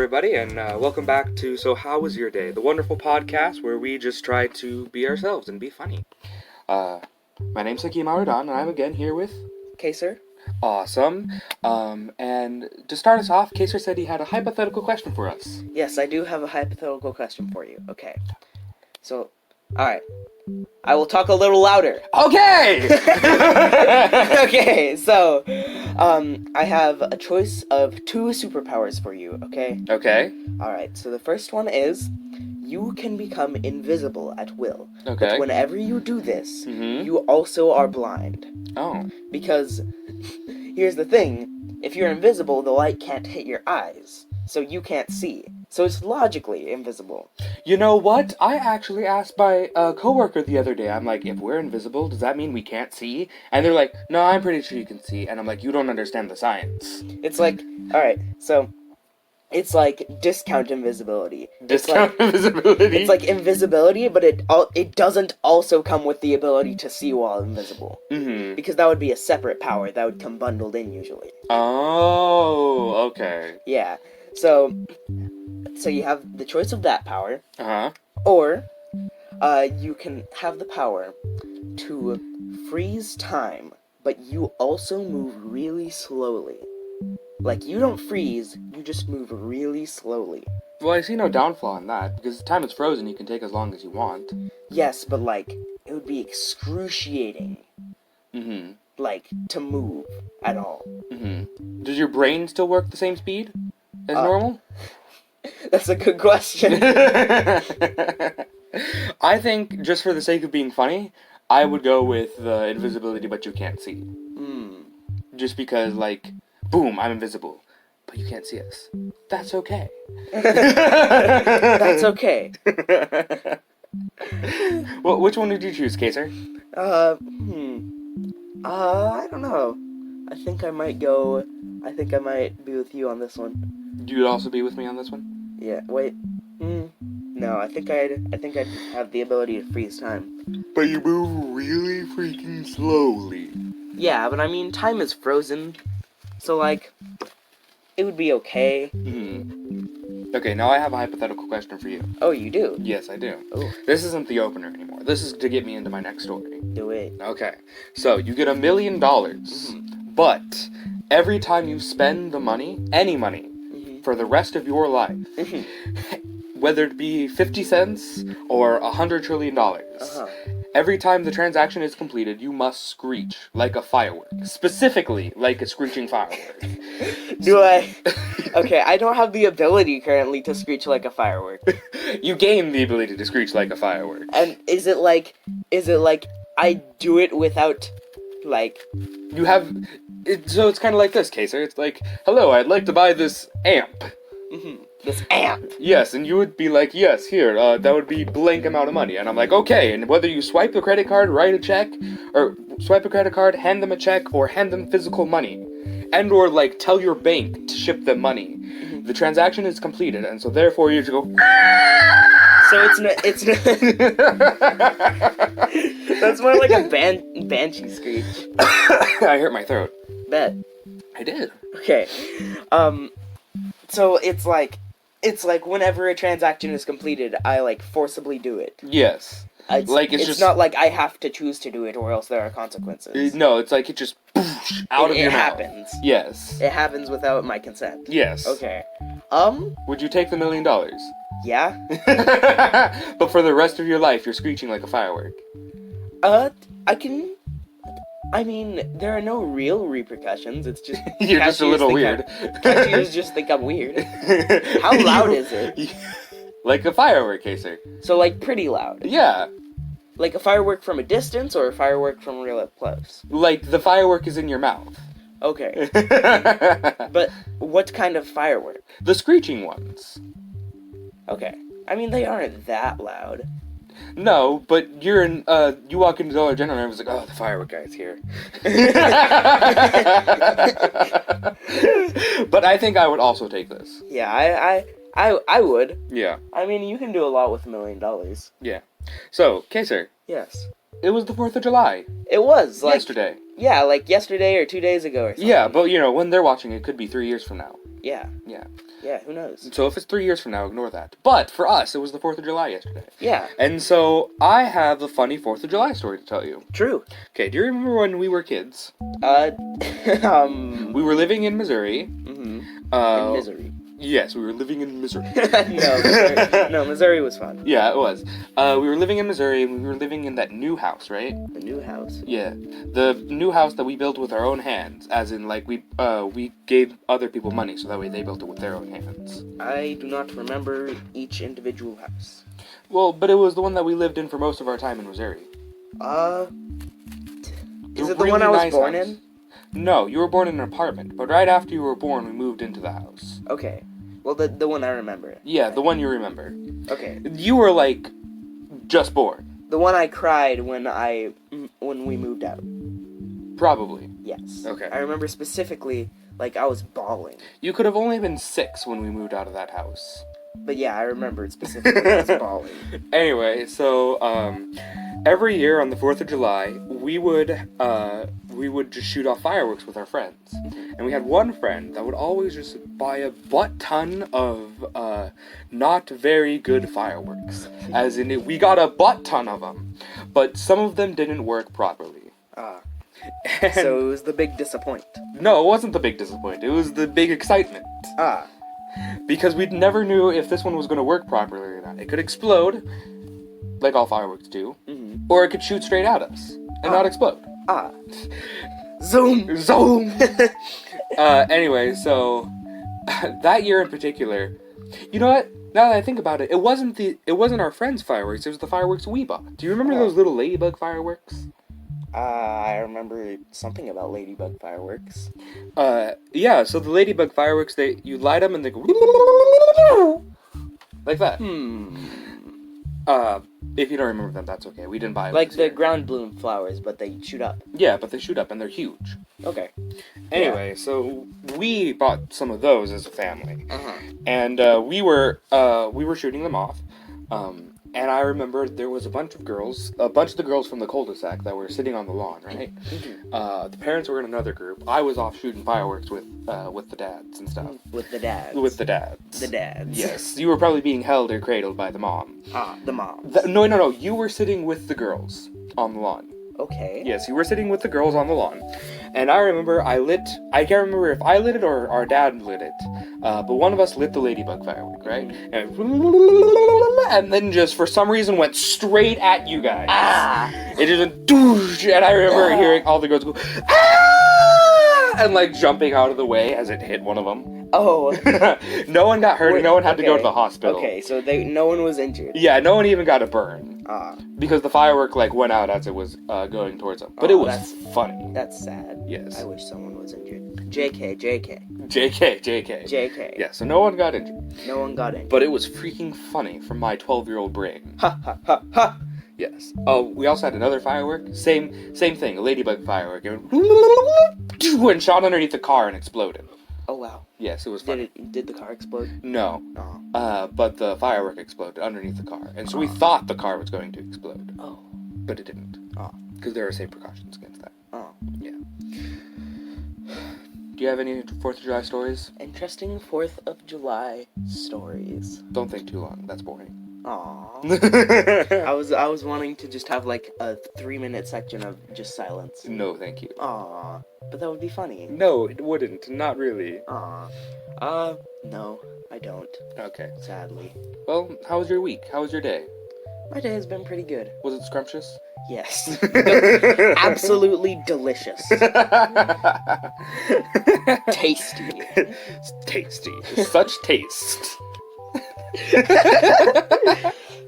everybody, and welcome back to So How Was Your Day, the wonderful podcast where we just try to be ourselves and be funny. My name's Hakeem Al-Rudhan, and I'm again here with... Kaser. Awesome. And to start us off, Kaser said he had a hypothetical question for us. Yes, I do have a hypothetical question for you. Okay. So, alright. I will talk a little louder. Okay! Okay, so, I have a choice of 2 superpowers for you, okay? Okay. Alright, so the first one is, you can become invisible at will. Okay. But whenever you do this, Mm-hmm. you also are blind. Oh. Because, here's the thing, if you're invisible, the light can't hit your eyes, so you can't see. So it's logically invisible. You know what? I actually asked my coworker the other day. I'm like, if we're invisible, does that mean we can't see? And they're like, no, I'm pretty sure you can see. And I'm like, you don't understand the science. It's like, alright, so, it's like discount invisibility. Discount invisibility? It's like invisibility, but it doesn't also come with the ability to see while invisible. Mm-hmm. Because that would be a separate power that would come bundled in usually. Oh, okay. Yeah, so you have the choice of that power, Uh-huh. or you can have the power to freeze time, but you also move really slowly. Like, you don't freeze, you just move really slowly. Well, I see no downfall in that, because time is frozen, you can take as long as you want. Yes, but, like, it would be excruciating, Mm-hmm. like, to move at all. Mm-hmm. Does your brain still work the same speed as normal? That's a good question. I think, just for the sake of being funny, I would go with the invisibility but you can't see. Just because, like, boom, I'm invisible, but you can't see us. That's okay. That's okay. Well, which one did you choose, Kaser? I don't know. I think I might be with you on this one. You'd also be with me on this one? Yeah, wait. No, I think I'd have the ability to freeze time. But you move really freaking slowly. Yeah, but I mean, time is frozen, so, like, it would be okay. Okay, now I have a hypothetical question for you. Oh, you do? Yes, I do. Oh. This isn't the opener anymore. This is to get me into my next story. Do it. Okay, so you get $1 million, but every time you spend the money, any money, for the rest of your life, whether it be 50 cents or $100 trillion, every time the transaction is completed, you must screech like a firework. Specifically, like a screeching firework. Do I? Okay, I don't have the ability currently to screech like a firework. You gain the ability to screech like a firework. And is it like I do it without, like... You have... so it's kind of like this, Kaser. It's like, hello, I'd like to buy this amp. This amp. Yes, and you would be like, yes, here, that would be blank amount of money. And I'm like, okay, and whether you swipe the credit card, write a check, or swipe a credit card, hand them a check, or hand them physical money, and or, like, tell your bank to ship them money, the transaction is completed, and so therefore you have to go... So it's that's more like a banshee screech. I hurt my throat. Bet. I did. Okay. So it's like whenever a transaction is completed, I, like, forcibly do it. Yes. It's just not like I have to choose to do it or else there are consequences. No, it's like it just poosh, out of your mouth. It happens. Yes. It happens without my consent. Yes. Okay. Would you take the $1 million? Yeah? But for the rest of your life, you're screeching like a firework. I mean, there are no real repercussions, it's just... You're just a little weird. Cashiers just think I'm weird. How loud is it? Like a firework, Kaser. So, like, pretty loud. Yeah. Like a firework from a distance, or a firework from real up close? Like, the firework is in your mouth. Okay. But what kind of firework? The screeching ones. Okay. I mean, they aren't that loud. No, but you walk into Dollar General and everyone's like, oh, the firework guy's here. But I think I would also take this. Yeah, I would. Yeah. I mean, you can do a lot with $1 million. Yeah. So, Kaser, Yes. it was the 4th of July. It was, like... Yesterday. Yeah, like yesterday or 2 days ago or something. Yeah, but, when they're watching, it could be 3 years from now. Yeah. Yeah. Yeah, who knows? So if it's 3 years from now, ignore that. But, for us, it was the 4th of July yesterday. Yeah. And so, I have a funny 4th of July story to tell you. True. Okay, do you remember when we were kids? We We were living in Missouri. Mm-hmm. In Missouri. Yes, we were living in Missouri. Missouri was fun. Yeah, it was. We were living in Missouri, and we were living in that new house, right? The new house. Yeah, the new house that we built with our own hands, as in, like, we gave other people money, so that way they built it with their own hands. I do not remember each individual house. Well, but it was the one that we lived in for most of our time in Missouri. Is it the one I was born in? No, you were born in an apartment, but right after you were born, we moved into the house. Okay. Well, the one I remember. Yeah, the one you remember. Okay. You were, like, just born. The one I cried when we moved out. Probably. Yes. Okay. I remember specifically, like, I was bawling. You could have only been 6 when we moved out of that house. But yeah, I remember specifically I was bawling. Anyway, so, every year on the 4th of July, we would just shoot off fireworks with our friends. And we had one friend that would always just buy a butt ton of, not very good fireworks. As in, we got a butt ton of them. But some of them didn't work properly. So it was the big disappoint. No, it wasn't the big disappointment. It was the big excitement. Because we never knew if this one was going to work properly or not. It could explode, like all fireworks do, or it could shoot straight at us and not explode. Zoom! Zoom! Anyway, so that year in particular, you know what? Now that I think about it, it wasn't our friends' fireworks. It was the fireworks we bought. Do you remember those little ladybug fireworks? I remember something about ladybug fireworks. Yeah, so the ladybug fireworks, you light them and they go like that. If you don't remember them, that's okay. We didn't buy them. Like the ground bloom flowers, but they shoot up. Yeah, but they shoot up and they're huge. Okay. Anyway, so we bought some of those as a family. And we were shooting them off. And I remember there was a bunch of the girls from the cul-de-sac that were sitting on the lawn, right? The parents were in another group. I was off shooting fireworks with the dads and stuff. With the dads. With the dads. The dads. Yes. You were probably being held or cradled by the mom. The moms. No. You were sitting with the girls on the lawn. Okay. Yes, you were sitting with the girls on the lawn. And I remember I can't remember if I lit it or our dad lit it. But one of us lit the ladybug firework, right? And then just for some reason went straight at you guys. It just went doosh, and I remember hearing all the girls go, and like jumping out of the way as it hit one of them. Oh. No one got hurt, no one had to go to the hospital. Okay, so no one was injured. Yeah, no one even got a burn. Because the firework went out as it was going towards them. But it was funny. That's sad. Yes. I wish someone was injured. JK. JK. Yeah, so no one got injured. No one got injured. But it was freaking funny from my 12-year-old brain. Ha ha ha ha. Yes. Oh, we also had another firework. Same thing, a ladybug firework. It went shot underneath the car and exploded. Oh wow. Yes, it was funny. Did the car explode? No. But the firework exploded underneath the car. And so we thought the car was going to explode. Oh. But it didn't. Because there are safe precautions against that. Yeah. Do you have any 4th of July stories? Interesting 4th of July stories. Don't think too long. That's boring. Aww. I was wanting to just have like a 3-minute section of just silence. No, thank you. Aww. But that would be funny. No, it wouldn't. Not really. Aww. No, I don't. Okay. Sadly. Well, how was your week? How was your day? My day has been pretty good. Was it scrumptious? Yes. Absolutely delicious. Tasty. Tasty. Such taste.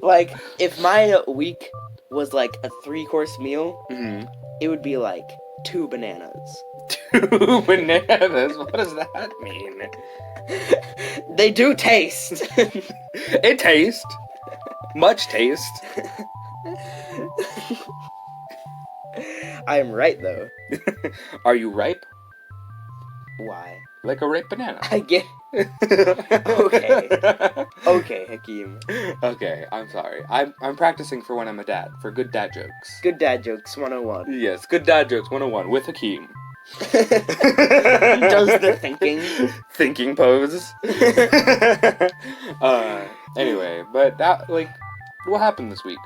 Like, if my week was like a 3-course meal, it would be like 2 bananas. 2 bananas? What does that mean? They do taste. It tastes. Much taste. I am right, though. Are you ripe? Why? Like a ripe banana. I get... Okay, Hakeem. Okay, I'm sorry. I'm practicing for when I'm a dad, for good dad jokes. Good dad jokes 101. Yes, good dad jokes 101 with Hakeem. He does the thinking. Thinking pose. Anyway, but that, like, what happened this week?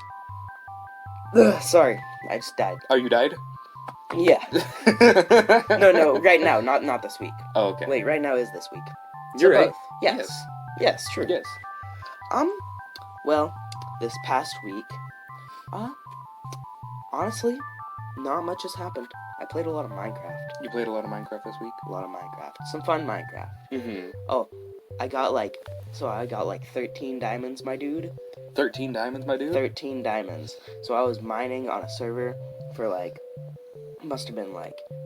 Ugh, sorry, I just died. Oh, you died? Yeah. No, right now, not this week. Oh, okay. Wait, right now is this week. You're right. Both. Yes. Yes, true. Yes. Well, this past week, honestly, not much has happened. I played a lot of Minecraft. You played a lot of Minecraft this week? A lot of Minecraft. Some fun Minecraft. Mm-hmm. Oh, I got like 13 diamonds, my dude. 13 diamonds, my dude? 13 diamonds. So I was mining on a server for must have been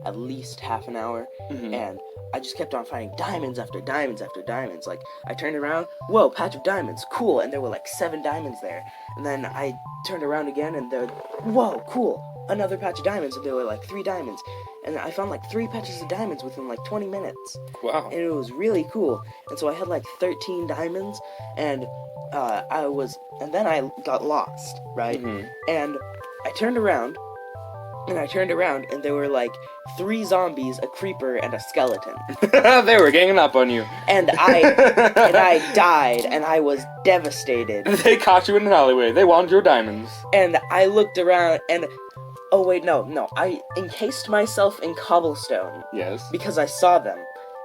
at least half an hour, and I just kept on finding diamonds after diamonds after diamonds. Like, I turned around, whoa, patch of diamonds, cool, and there were 7 diamonds there. And then I turned around again, and there, whoa, cool, another patch of diamonds, and there were 3 diamonds. And I found 3 patches of diamonds within 20 minutes. Wow. And it was really cool. And so I had 13 diamonds, and then I got lost, right? And I turned around, and there were 3 zombies, a creeper, and a skeleton. They were ganging up on you. And I died, and I was devastated. They caught you in an alleyway. They wanted your diamonds. And I looked around, and oh wait, no, I encased myself in cobblestone. Yes. Because I saw them.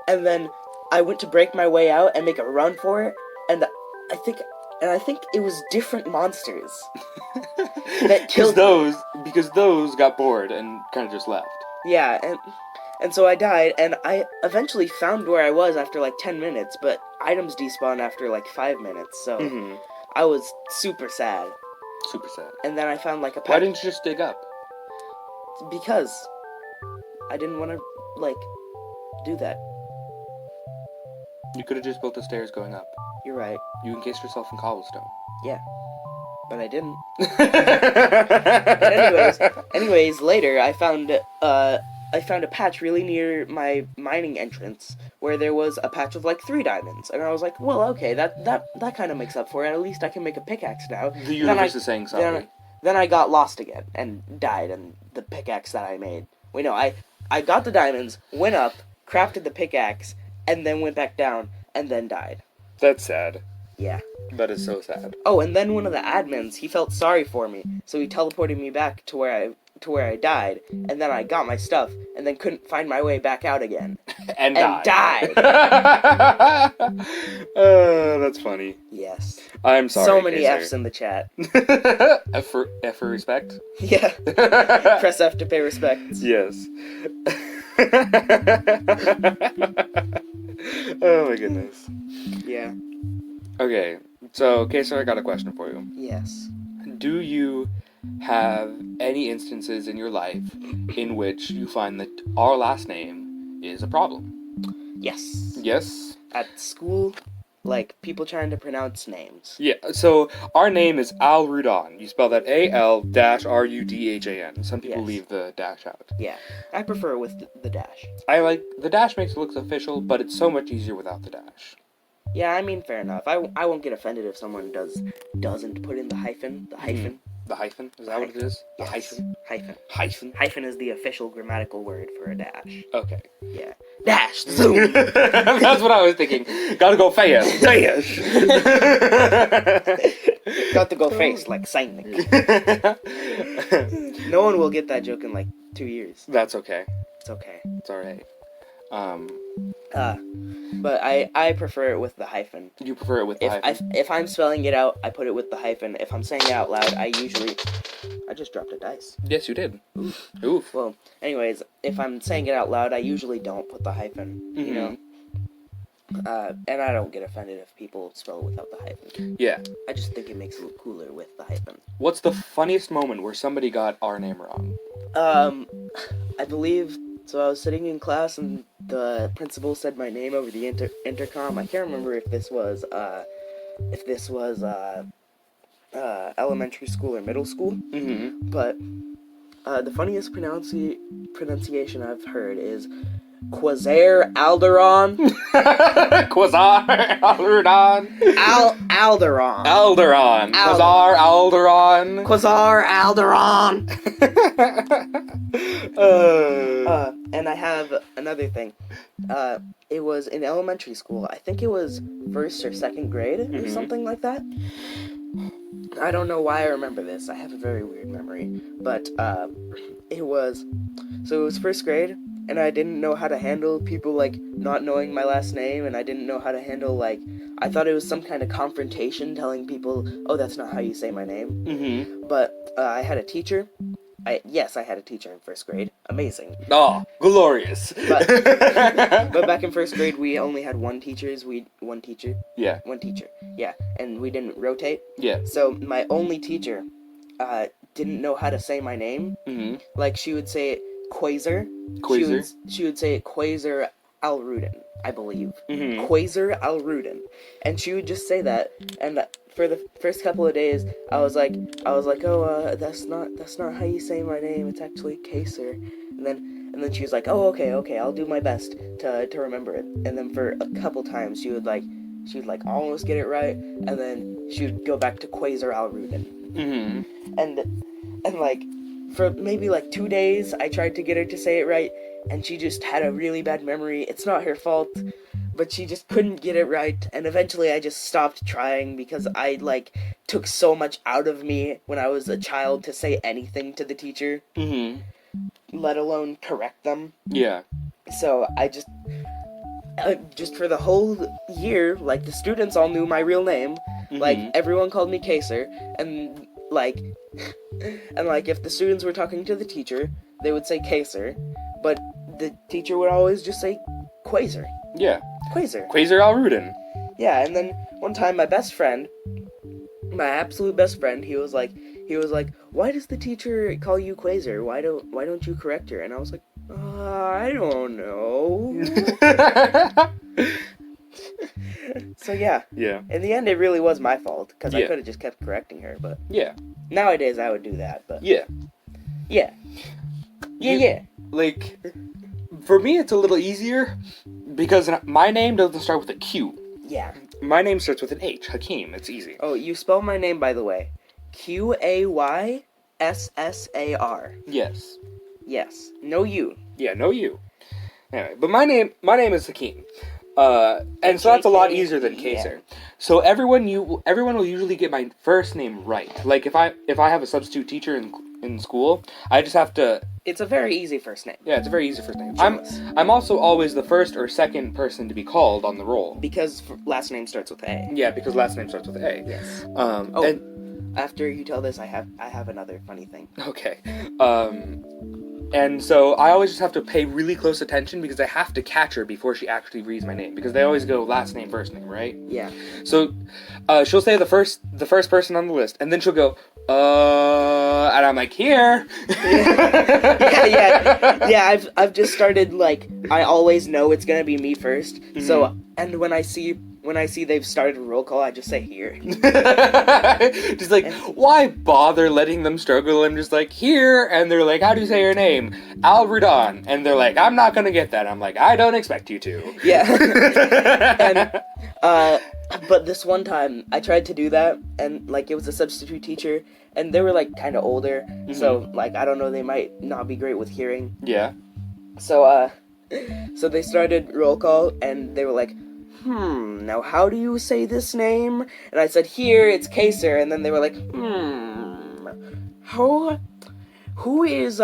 And then I went to break my way out and make a run for it, and I think it was different monsters that killed because those got bored and kind of just left. Yeah, and so I died, and I eventually found where I was after 10 minutes, but items despawned after 5 minutes, so I was super sad. Super sad. And then I found a patch. Why didn't you just dig up? Because I didn't want to do that. You could have just built the stairs going up. You're right. You encased yourself in cobblestone. Yeah. But I didn't. anyways, later I found a patch really near my mining entrance where there was a patch of 3 diamonds, and I was like, well, okay, that kind of makes up for it. At least I can make a pickaxe now. The universe is saying something. Then I got lost again and died, and the pickaxe that I made. Wait, no, I got the diamonds, went up, crafted the pickaxe, and then went back down, and then died. That's sad. Yeah. That is so sad. Oh, and then one of the admins, he felt sorry for me, so he teleported me back to where I died, and then I got my stuff, and then couldn't find my way back out again. and died. That's funny. Yes. I'm sorry. So many F's in the chat. F for respect? Yeah. Press F to pay respects. Yes. Oh my goodness. Yeah. Okay, so I got a question for you. Yes. Do you have any instances in your life in which you find that our last name is a problem? Yes. Yes? At school, people trying to pronounce names. Yeah, so our name is Al-Rudhan. You spell that A-L-R-U-D-H-A-N. Some people leave the dash out. Yeah, I prefer it with the dash. The dash makes it look official, but it's so much easier without the dash. Yeah, I mean, fair enough. I won't get offended if someone doesn't put in the hyphen. The hyphen. The hyphen? Is that what it is? The Yes. hyphen? Hyphen. Hyphen? Hyphen is the official grammatical word for a dash. Okay. Yeah. Dash! Zoom! That's what I was thinking. Gotta go fast. Dash! Got to go face like signing. No one will get that joke in 2 years. That's okay. It's okay. It's alright. But I prefer it with the hyphen. You prefer it with the hyphen? If I'm spelling it out, I put it with the hyphen. If I'm saying it out loud, I just dropped a dice. Yes, you did. Oof. Well, anyways, if I'm saying it out loud, I usually don't put the hyphen, you know? And I don't get offended if people spell it without the hyphen. Yeah. I just think it makes it look cooler with the hyphen. What's the funniest moment where somebody got our name wrong? I believe... So I was sitting in class, and the principal said my name over the intercom. I can't remember if this was elementary school or middle school. But the funniest pronunciation I've heard is Quasar Alderon. Quasar Al-Rudhan. Alderon. Alderon. Quasar Alderon. Quasar Alderon. And I have another thing. It was in elementary school. I think it was 1st or 2nd grade or something like that. I don't know why I remember this. I have a very weird memory. But it was 1st grade, and I didn't know how to handle people, like, not knowing my last name, and I didn't know how to handle, like, I thought it was some kind of confrontation telling people, oh, that's not how you say my name. But I had a teacher. I had a teacher in 1st grade. Amazing. Oh, glorious. But back in 1st grade, we only had one teacher. Yeah. One teacher. Yeah, and we didn't rotate. Yeah. So my only teacher didn't know how to say my name. Like, she would say it Quasar. She would say it Quasar Al-Rudhan, I believe. Quasar Al-Rudhan. And she would just say that, and for the first couple of days, I was like, oh, that's not how you say my name. It's actually Kaser. And then she was like, oh, okay, I'll do my best to remember it. And then for a couple times, she would almost get it right, and then she would go back to Quasar Al-Rudhan. And like, for maybe like 2 days, I tried to get her to say it right, and she just had a really bad memory. It's not her fault, but she just couldn't get it right, and eventually I just stopped trying because I, like, took so much out of me when I was a child to say anything to the teacher, let alone correct them. Yeah. So I just for the whole year, like, the students all knew my real name, like, everyone called me Kaser, and, like, if the students were talking to the teacher, they would say Kaser, but the teacher would always just say Quasar. Yeah. Quasar. Quasar Al-Rudhan. Yeah, and then one time my absolute best friend, he was like, why does the teacher call you Quasar? Why don't you correct her? And I was like, I don't know. So yeah. Yeah. In the end, it really was my fault, because I could have just kept correcting her, but Yeah. nowadays I would do that, but Yeah. Yeah. Like, for me, it's a little easier because my name doesn't start with a Q. Yeah. My name starts with an H. Hakeem. It's easy. Oh, you spell my name, by the way. Quayssar. Yes. Yes. No U. Yeah, no U. Anyway, but my name is Hakeem. And so that's a lot easier than Kaser. So everyone will usually get my first name right. Like, if I have a substitute teacher in school, I just have to. It's a very easy first name. Yeah, it's a very easy first name. I'm also always the first or second person to be called on the roll. Because last name starts with A. Yeah, because last name starts with A. Yes. And after you tell this, I have another funny thing. Okay. And so I always just have to pay really close attention because I have to catch her before she actually reads my name, because they always go last name, first name, right? Yeah. So she'll say the first person on the list, and then she'll go, and I'm like, here. Yeah. I've just started, like, I always know it's gonna be me first. So, and when I see they've started a roll call, I just say here. Just like, why bother letting them struggle? I'm just like, here, and they're like, how do you say your name? Al-Rudhan. And they're like, I'm not gonna get that. I'm like, I don't expect you to. Yeah. And, but this one time, I tried to do that, and, like, it was a substitute teacher, and they were, like, kind of older, so, like, I don't know, they might not be great with hearing. Yeah. So they started roll call, and they were like, now how do you say this name? And I said, here, it's Kaser, and then they were like, who is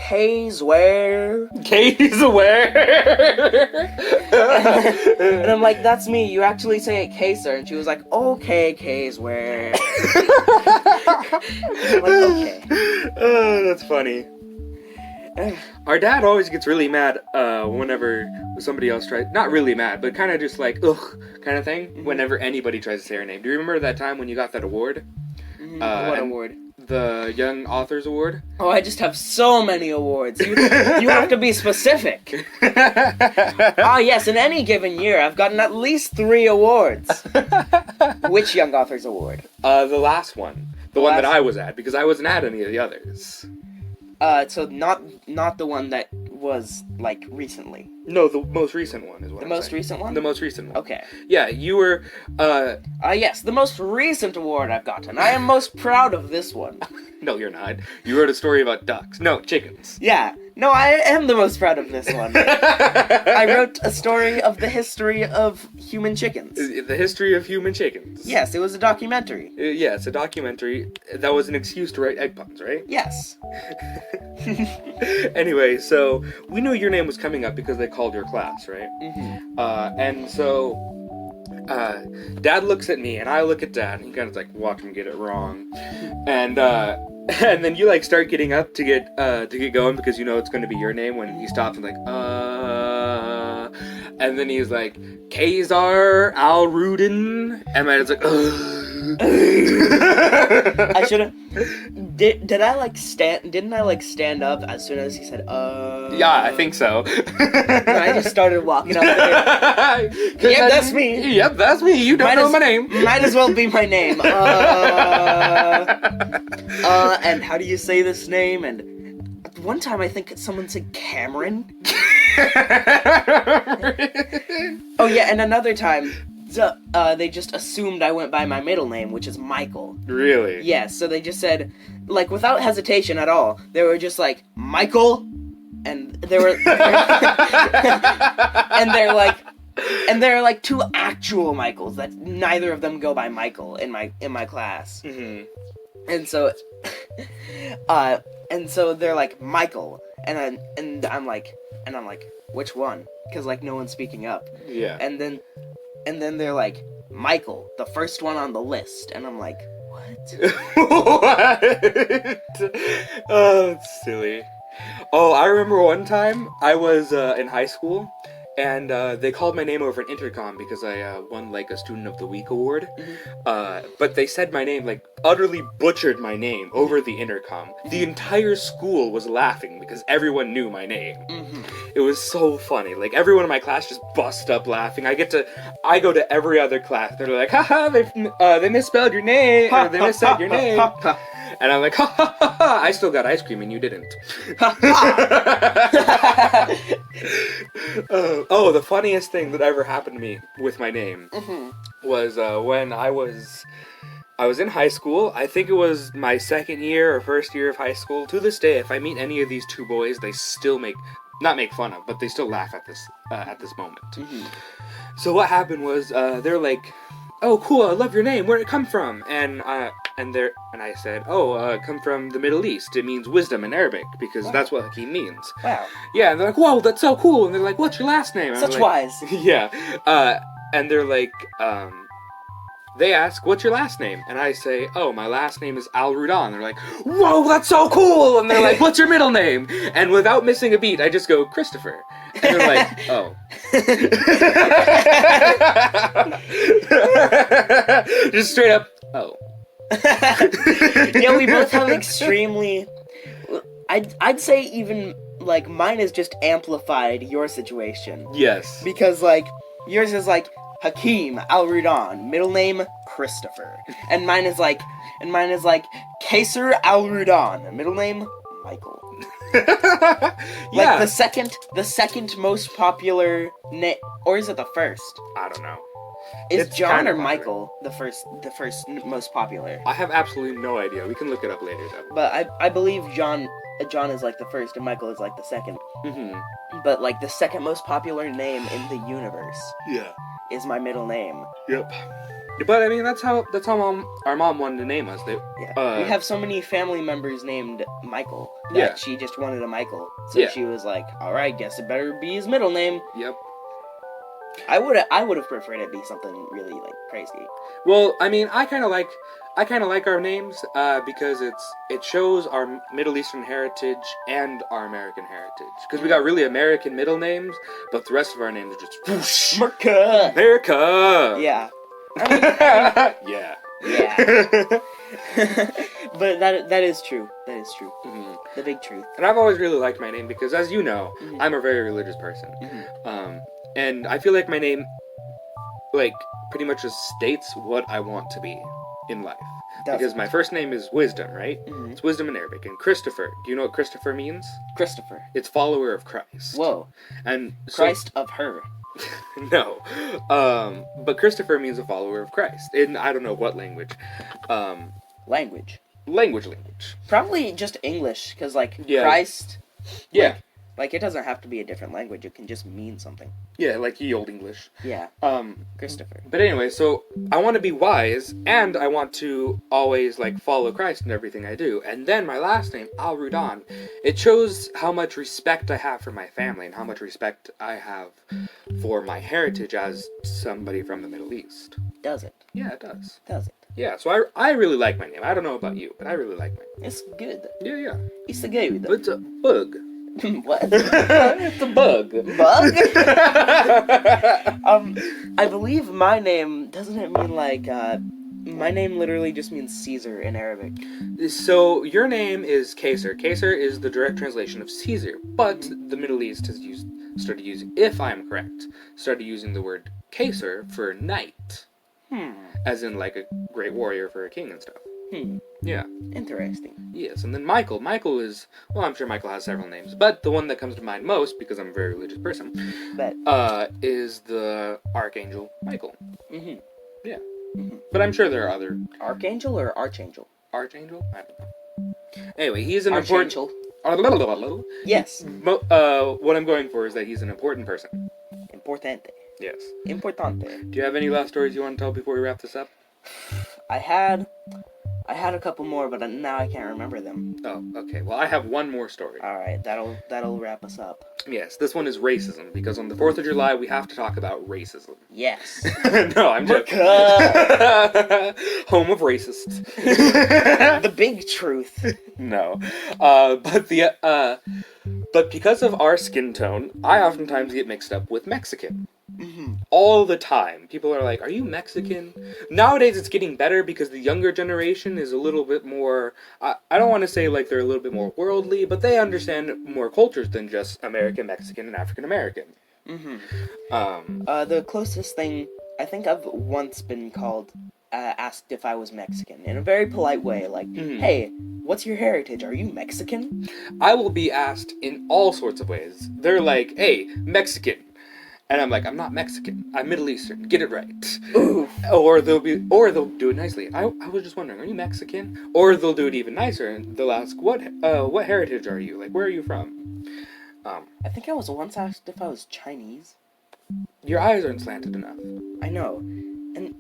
K's where? K's where? And I'm like, that's me, you actually say it Kaser. And she was like, okay, K's where? I'm like, okay. Oh, that's funny. Our dad always gets really mad whenever somebody else tries, not really mad, but kind of just like, ugh, kind of thing, whenever anybody tries to say her name. Do you remember that time when you got that award? What award? The Young Authors Award? Oh, I just have so many awards. You have to be specific. Yes, in any given year, I've gotten at least 3 awards. Which Young Authors Award? The last one. The one that I was at, because I wasn't at any of the others. So not the one that was, like, recently? No, the most recent one is what I'm saying. Recent one? The most recent one. Okay. Yeah, you were, Yes, the most recent award I've gotten. I am most proud of this one. No, you're not. You wrote a story about ducks. No, chickens. Yeah. No, I am the most proud of this one. I wrote a story of the history of human chickens. The history of human chickens. Yes, it was a documentary. Yeah, it's a documentary. That was an excuse to write egg puns, right? Yes. Anyway, so we knew your name was coming up because they called your class, right? Mm-hmm. And so Dad looks at me and I look at Dad and he kind of like watch him get it wrong, and then you like start getting up to get going because you know it's going to be your name when he stops and like and then he's like Hakeem Al-Rudhan and my dad's like I should have. Did I like stand? Didn't I like stand up as soon as he said Yeah, I think so. And I just started walking up there. Yep, that's me. Yep, that's me. You don't know my name. Might as well be my name. And how do you say this name? And one time I think someone said Cameron. Oh yeah, and another time, they just assumed I went by my middle name, which is Michael. Really? Yeah, so they just said, like, without hesitation at all, they were just like, Michael? And they were... and they're like two actual Michaels that neither of them go by Michael in my class. Mm-hmm. And so... and so they're like, Michael. And I'm like, which one? Because, like, no one's speaking up. Yeah. And then they're like, Michael, the first one on the list. And I'm like, what? What? Oh, that's silly. Oh, I remember one time I was in high school, and they called my name over an intercom because I won, like, a Student of the Week award. Mm-hmm. But they said my name, like, utterly butchered my name over the intercom. The entire school was laughing because everyone knew my name. Mm-hmm. It was so funny. Like, everyone in my class just bust up laughing. I go to every other class. They're like, haha, they misspelled your name, or they missaid your name. And I'm like, ha ha ha ha, I still got ice cream and you didn't. Oh, the funniest thing that ever happened to me with my name was when I was in high school. I think it was my second year or first year of high school. To this day, if I meet any of these two boys, they still not make fun of, but they still laugh at this moment. Mm-hmm. So what happened was they're like, "Oh, cool! I love your name. Where'd it come from?" And I said, "Oh, come from the Middle East. It means wisdom in Arabic because that's what Hakeem means." Wow. Yeah, and they're like, "Whoa, that's so cool!" And they're like, "What's your last name?" And Such I'm like, wise. Yeah. And they're like, they ask, "What's your last name?" And I say, "Oh, my last name is Al-Rudhan." They're like, "Whoa, that's so cool!" And they're like, "What's your middle name?" And without missing a beat, I just go, "Christopher." And they're like, "Oh." Just straight up, "Oh." Yeah, we both have extremely... I'd say even, like, mine is just amplified your situation. Yes. Because, like, yours is like, Hakeem Al-Rudhan, middle name Christopher. And mine is like Kaser Al-Rudhan, middle name Michael. Yeah. Like the second most popular name, or is it the first? I don't know. Is It's John kinda or popular. Michael the first most popular? I have absolutely no idea. We can look it up later, though. But I believe John is like the first and Michael is like the second. Mm-hmm. But like the second most popular name in the universe Yeah. is my middle name. Yep. But I mean, that's how our mom wanted to name us. Yeah. We have so many family members named Michael that Yeah. she just wanted a Michael. So Yeah. she was like, "All right, guess it better be his middle name." Yep. I would have preferred it be something really like crazy. Well, I mean, I kind of like our names because it shows our Middle Eastern heritage and our American heritage. Because we got really American middle names, but the rest of our names are just whoosh, America. America. Yeah. Yeah. Yeah. But that is true. That is true. Mm-hmm. The big truth. And I've always really liked my name because, as you know, Mhm. I'm a very religious person. Mhm. And I feel like my name, like, pretty much just states what I want to be in life. Because my first name is Wisdom, right? Mhm. It's Wisdom in Arabic. And Christopher, do you know what Christopher means? Christopher. It's follower of Christ. Whoa. And so, Christ of her. no. But Christopher means a follower of Christ. In I don't know what language. Language. Language. Probably just English, because, like, Yeah. Christ... Yeah. Like, it doesn't have to be a different language. It can just mean something. Yeah, like ye old English. Yeah. Christopher. But anyway, so I want to be wise, and I want to always, like, follow Christ in everything I do. And then my last name, Al-Rudhan, it shows how much respect I have for my family and how much respect I have for my heritage as somebody from the Middle East. Does it? Yeah, it does. Does it? Yeah, so I really like my name. I don't know about you, but I really like my name. It's good. Yeah. It's a good. It's a bug. What? It's a bug. Bug? I believe my name, doesn't it mean like, my name literally just means Caesar in Arabic. So your name is Caesar. Caesar is the direct translation of Caesar, but the Middle East has started using, if I am correct, started using the word Caesar for knight. As in like a great warrior for a king and stuff. Yeah. Interesting. Yes, and then Michael. Michael is, well, I'm sure Michael has several names, but the one that comes to mind most, because I'm a very religious person, is the Archangel Michael. Yeah. But I'm sure there are other... Archangel or Archangel? Archangel? I don't know. Anyway, he's an Archangel. important... Yes. What I'm going for is that he's an important person. Importante. Yes. Importante. Do you have any last stories you want to tell before we wrap this up? I had a couple more, but now I can't remember them. Oh, okay. Well, I have one more story. Alright, that'll wrap us up. Yes, this one is racism, because on the 4th of July, we have to talk about racism. Yes. No, I'm joking. Home of racists. The big truth. No. But because of our skin tone, I oftentimes get mixed up with Mexican. All the time. People are like, are you Mexican? Nowadays it's getting better because the younger generation is a little bit more, I don't want to say like they're a little bit more worldly, but they understand more cultures than just American, Mexican, and African American. The closest thing, I think I've once been asked if I was Mexican, in a very polite way, like, hey, what's your heritage? Are you Mexican? I will be asked in all sorts of ways. They're like, hey, Mexican. And I'm like, I'm not Mexican. I'm Middle Eastern. Get it right. Oof. Or they'll do it nicely. I was just wondering, are you Mexican? Or they'll do it even nicer and they'll ask, what heritage are you? Like, where are you from? I think I was once asked if I was Chinese. Your eyes aren't slanted enough. I know. And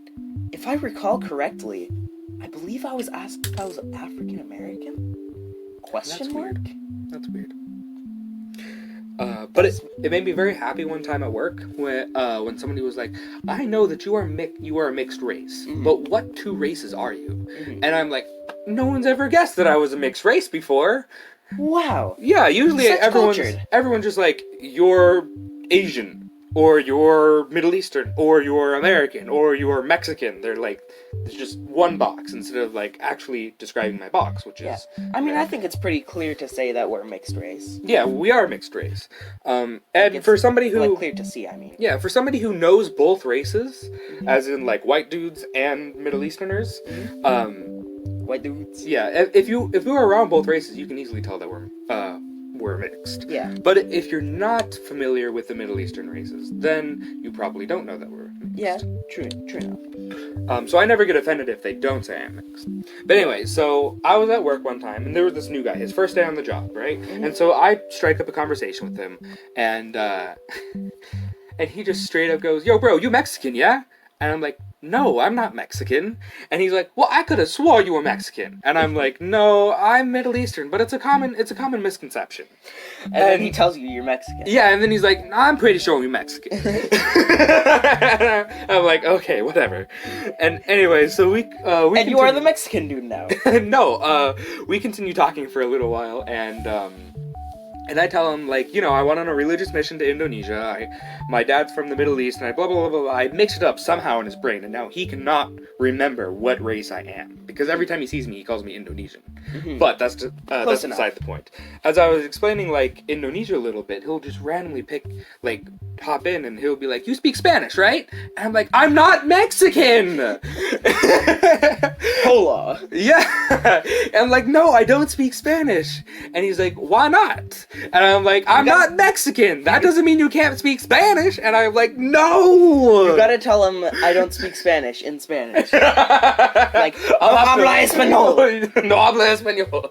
if I recall correctly, I believe I was asked if I was African American? Question mark? Weird. That's weird. But it made me very happy one time at work when somebody was like, I know that you are a mixed race, but what two races are you? And I'm like, no one's ever guessed that I was a mixed race before. Wow. Yeah, usually Such everyone's just like, you're Asian, or you're Middle Eastern, or you're American, or you're Mexican. They're like, there's just one box instead of like actually describing my box, which is... I mean, I think it's pretty clear to say that we're mixed race. Yeah, we are mixed race. And for somebody who... Like, clear to see, I mean. Yeah, for somebody who knows both races, as in like white dudes and Middle Easterners, White dudes. yeah, if you were around both races, you can easily tell that we're mixed. Yeah. But if you're not familiar with the Middle Eastern races, then you probably don't know that we're mixed. Yeah, true enough. So I never get offended if they don't say I'm mixed. But anyway, so I was at work one time, and there was this new guy, his first day on the job, right? And so I strike up a conversation with him, and and he just straight up goes, "Yo, bro, you Mexican, yeah?" And I'm like, "No, I'm not Mexican." And he's like, "Well, I could have swore you were Mexican." And I'm like, "No, I'm Middle Eastern, but it's a common misconception." And then he tells you you're Mexican. Yeah, and then he's like, "I'm pretty sure you're Mexican." I'm like, "Okay, whatever." And anyway, so we and you are the Mexican dude now. No, we continue talking for a little while, and I tell him, like, you know, I went on a religious mission to Indonesia. My dad's from the Middle East, and I blah, blah, blah, blah. I mixed it up somehow in his brain, and now he cannot remember what race I am. Because every time he sees me, he calls me Indonesian. But that's beside the point. As I was explaining, like, Indonesia a little bit, he'll just randomly pick, like, hop in and he'll be like, "You speak Spanish, right?" And I'm like, "I'm not Mexican." Hola. Yeah. And I'm like, "No, I don't speak Spanish." And he's like, "Why not?" And I'm like, "I'm not Mexican. That doesn't mean you can't speak Spanish." And I'm like, "No." You gotta tell him I don't speak Spanish in Spanish. Like, no habla español. No habla español.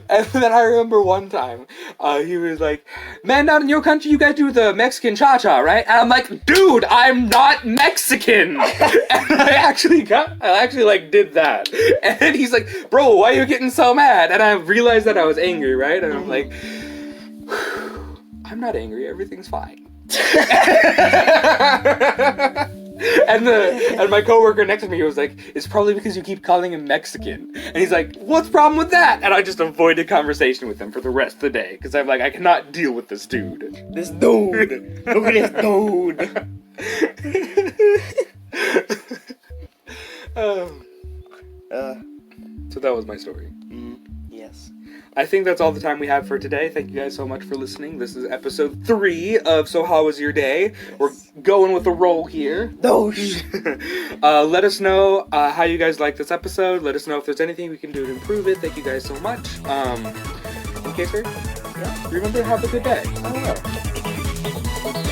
And then I remember one time, he was like, "Man, down in your country, you guys do the Mexican cha-cha, right?" And I'm like, "Dude, I'm not Mexican." And I actually did that. And then he's like, "Bro, why are you getting so mad?" And I realized that I was angry, right? And I'm like, "I'm not angry, everything's fine." And my coworker next to me was like, "It's probably because you keep calling him Mexican." And he's like, "What's the problem with that?" And I just avoided conversation with him for the rest of the day because I'm like, I cannot deal with this dude. This dude. Look at this dude. So that was my story. Yes. I think that's all the time we have for today. Thank you guys so much for listening. This is episode 3 of So How Was Your Day? We're going with a roll here. Doge. Let us know how you guys like this episode. Let us know if there's anything we can do to improve it. Thank you guys so much. Okay, sir? Yeah. Remember, have a good day. I will.